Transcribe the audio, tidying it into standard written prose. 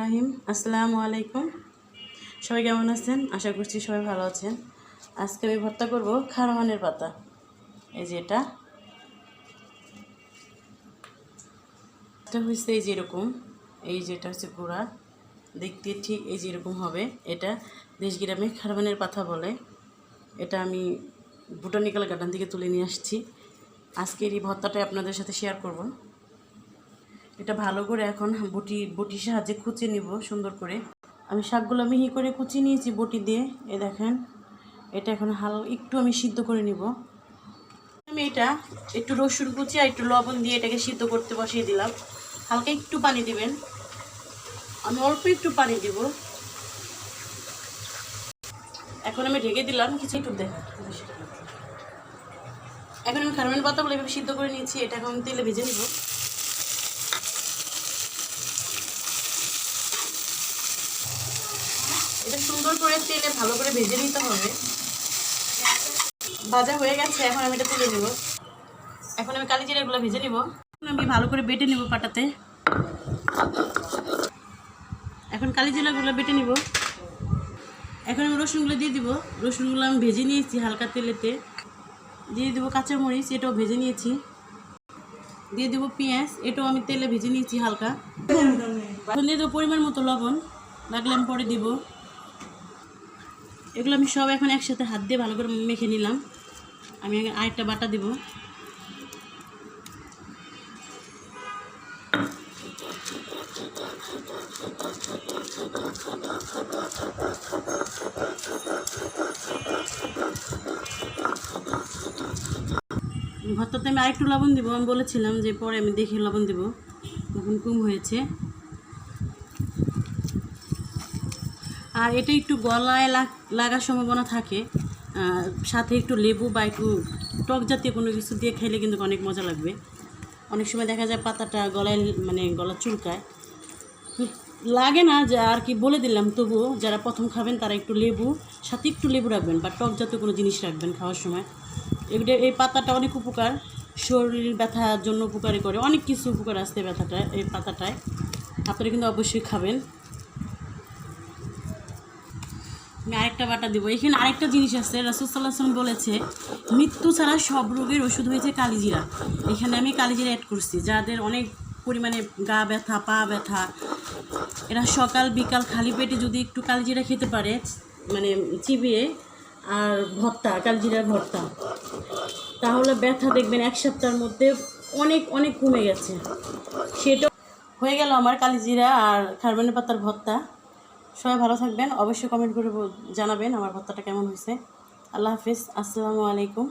রহিম আসসালামু আলাইকুম। সবাই কেমন আছেন? আশা করছি সবাই ভালো আছেন। আজকে আমি ভর্তা করব খারমানের পাতা। এই যে এটা হচ্ছে এই যে এরকম, এই যেটা হচ্ছে গুঁড়া, দেখতে ঠিক এই যে এরকম হবে। এটা দেশগ্রামে খারমানের পাতা বলে। এটা আমি বোটানিক্যাল গার্ডেন থেকে তুলে নিয়ে আসছি। আজকের এই ভর্তাটা আপনাদের সাথে শেয়ার করব। এটা ভালো করে এখন বটির সাহায্যে কুচিয়ে নিব সুন্দর করে। আমি শাকগুলো মিহি করে কুচিয়ে নিয়েছি বটি দিয়ে। এই দেখেন, এটা এখন একটু আমি সিদ্ধ করে নিব। আমি এটা একটু রসুন কুচি আর একটু লবণ দিয়ে এটাকে সিদ্ধ করতে বসিয়ে দিলাম। হালকা একটু পানি দিবেন, আমি অল্প একটু পানি দিব। এখন আমি ঢেকে দিলাম কিছু একটু দেখা। এখন আমি খারমানের পাতাগুলো এভাবে সিদ্ধ করে নিয়েছি। এটা এখন তেলে ভেজে নিব। এটা সুন্দর করে তেলে ভালো করে ভেজে নিতে হবে। ভাজা হয়ে গেছে, এখন আমি এটা তুলে নেব। এখন আমি কালি জিরাগুলো ভেজে নিব। আমি ভালো করে বেটে নিব পাটাতে। এখন কালি জিরাগুলো বেটে নিব। এখন আমি রসুনগুলো দিয়ে দিব। রসুনগুলো আমি ভেজে নিয়েছি হালকা তেলেতে। দিয়ে দেবো কাঁচামরিচ, এটাও ভেজে নিয়েছি। দিয়ে দেবো পেঁয়াজ, এটাও আমি তেলে ভেজে নিয়েছি হালকা। এখন দিয়ে দেবো পরিমাণ মতো লবণ, লাগলে আমি পরে দিব। এগুলো আমি সব এখন একসাথে হাত দিয়ে ভালো করে মেখে নিলাম। আমি আরেকটা বাটা দিব। ভর্তাতে আমি আরেকটু লবণ দিব। আমি বলেছিলাম যে পরে আমি দেখে লবণ দেব, তখন কম হয়েছে। আর এটা একটু গলায় লাগার সম্ভাবনা থাকে। সাথে একটু লেবু বা একটু টক জাতীয় কোনো কিছু দিয়ে খেলে কিন্তু অনেক মজা লাগবে। অনেক সময় দেখা যায় পাতাটা গলায় গলা চুলকায়, লাগে না যে আর কি বলে দিলাম। তবুও যারা প্রথম খাবেন তারা একটু লেবু, সাথে একটু লেবু রাখবেন বা টক জাতীয় কোনো জিনিস রাখবেন খাওয়ার সময়। এই পাতাটা অনেক উপকার, শরীর ব্যথার জন্য উপকারী করে, অনেক কিছু উপকার আসছে এই পাতাটায়। আপনারা কিন্তু অবশ্যই খাবেন। আমি আরেকটা বাটা দিব। এখানে আরেকটা জিনিস আছে, রাসূল সাল্লাল্লাহু আলাইহি ওয়াসাল্লাম বলেছে মৃত্যু ছাড়া সব রোগের ওষুধ হয়েছে কালিজিরা। এখানে আমি কালিজিরা অ্যাড করছি। যাদের অনেক পরিমাণে গা ব্যথা, পা ব্যথা, এরা সকাল বিকাল খালি পেটে যদি একটু কালিজিরা খেতে পারে, চিবিয়ে, আর কালিজিরার ভর্তা, তাহলে ব্যথা দেখবেন এক সপ্তাহের মধ্যে অনেক অনেক কমে গেছে। সেটা হয়ে গেল আমার কালিজিরা আর খারমানের পাতার ভর্তা। সবাই ভালো থাকবেন, অবশ্যই কমেন্ট করে জানাবেন আমার ভর্তাটা কেমন হয়েছে। আল্লাহ হাফিজ, আসসালামু আলাইকুম।